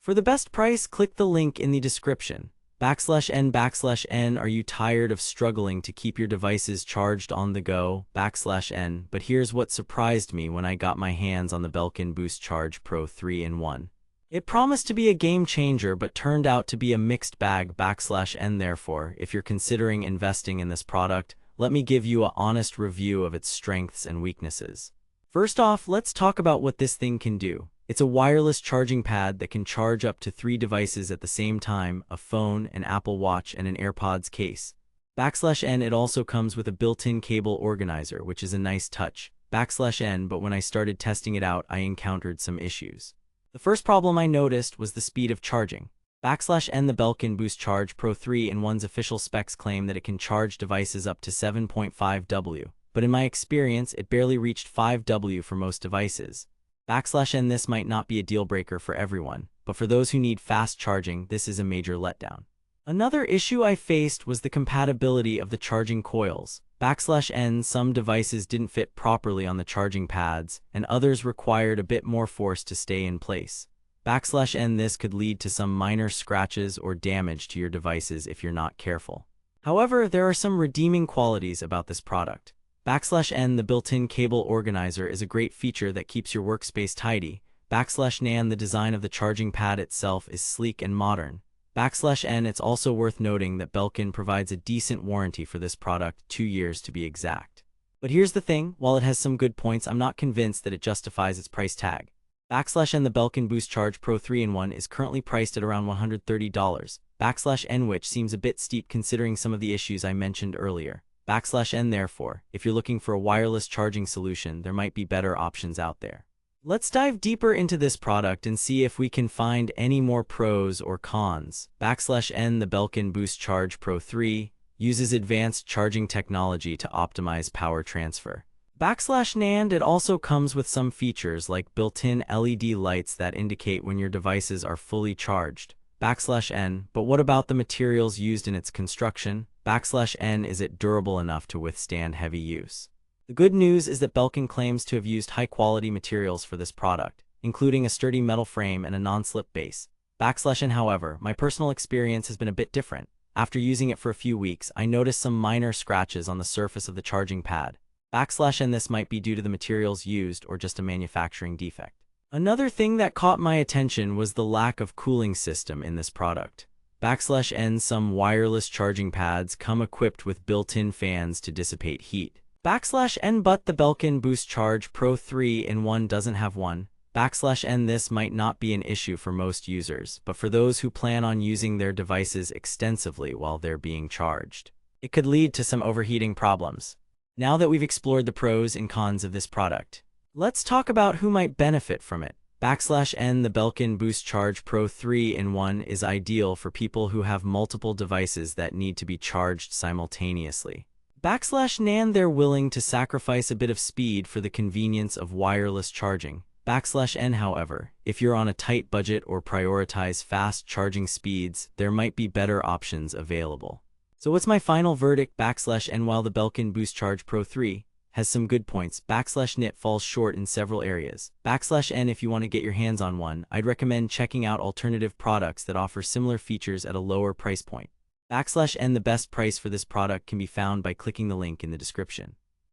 For the best price, click the link in the description. /N/N. Are you tired of struggling to keep your devices charged on the go? /N. But here's what surprised me when I got my hands on the Belkin BoostCharge Pro 3-in-1. It promised to be a game changer but turned out to be a mixed bag. /N. Therefore, if you're considering investing in this product, let me give you an honest review of its strengths and weaknesses. First off, let's talk about what this thing can do. It's a wireless charging pad that can charge up to 3 devices at the same time: a phone, an Apple Watch, and an AirPods case. /N. It also comes with a built-in cable organizer, which is a nice touch. /N. But when I started testing it out, I encountered some issues. The first problem I noticed was the speed of charging. /N. The Belkin BoostCharge Pro 3-in-1's official specs claim that it can charge devices up to 7.5 W, but in my experience, it barely reached 5 W for most devices. /N. This might not be a deal breaker for everyone, but for those who need fast charging, this is a major letdown. Another issue I faced was the compatibility of the charging coils. /N. Some devices didn't fit properly on the charging pads, and others required a bit more force to stay in place. /N. This could lead to some minor scratches or damage to your devices if you're not careful. However, there are some redeeming qualities about this product. /N. The built-in cable organizer is a great feature that keeps your workspace tidy. /N. The design of the charging pad itself is sleek and modern. /N. It's also worth noting that Belkin provides a decent warranty for this product, 2 years to be exact. But here's the thing, while it has some good points, I'm not convinced that it justifies its price tag. /N. The Belkin BoostCharge Pro 3-in-1 is currently priced at around $130. /N. Which seems a bit steep considering some of the issues I mentioned earlier. /N. Therefore, if you're looking for a wireless charging solution, there might be better options out there. Let's dive deeper into this product and see if we can find any more pros or cons. /N. The Belkin BoostCharge Pro 3 uses advanced charging technology to optimize power transfer. /N. It also comes with some features like built-in LED lights that indicate when your devices are fully charged. /N. But what about the materials used in its construction? /N. Is it durable enough to withstand heavy use? The good news is that Belkin claims to have used high-quality materials for this product, including a sturdy metal frame and a non-slip base. /N. However, my personal experience has been a bit different. After using it for a few weeks, I noticed some minor scratches on the surface of the charging pad. /N. This might be due to the materials used or just a manufacturing defect. Another thing that caught my attention was the lack of cooling system in this product. /N. Some wireless charging pads come equipped with built-in fans to dissipate heat. /N. But the Belkin BoostCharge Pro 3-in-1 doesn't have one. /N. This might not be an issue for most users, but for those who plan on using their devices extensively while they're being charged, it could lead to some overheating problems. Now that we've explored the pros and cons of this product, let's talk about who might benefit from it. /N. The Belkin BoostCharge Pro 3-in-1 is ideal for people who have multiple devices that need to be charged simultaneously. /N. They're willing to sacrifice a bit of speed for the convenience of wireless charging. /N. However, if you're on a tight budget or prioritize fast charging speeds, there might be better options available. So what's my final verdict? /N. While the Belkin BoostCharge Pro 3 has some good points, /N. falls short in several areas. /N. If you want to get your hands on one, I'd recommend checking out alternative products that offer similar features at a lower price point. /N. The best price for this product can be found by clicking the link in the description.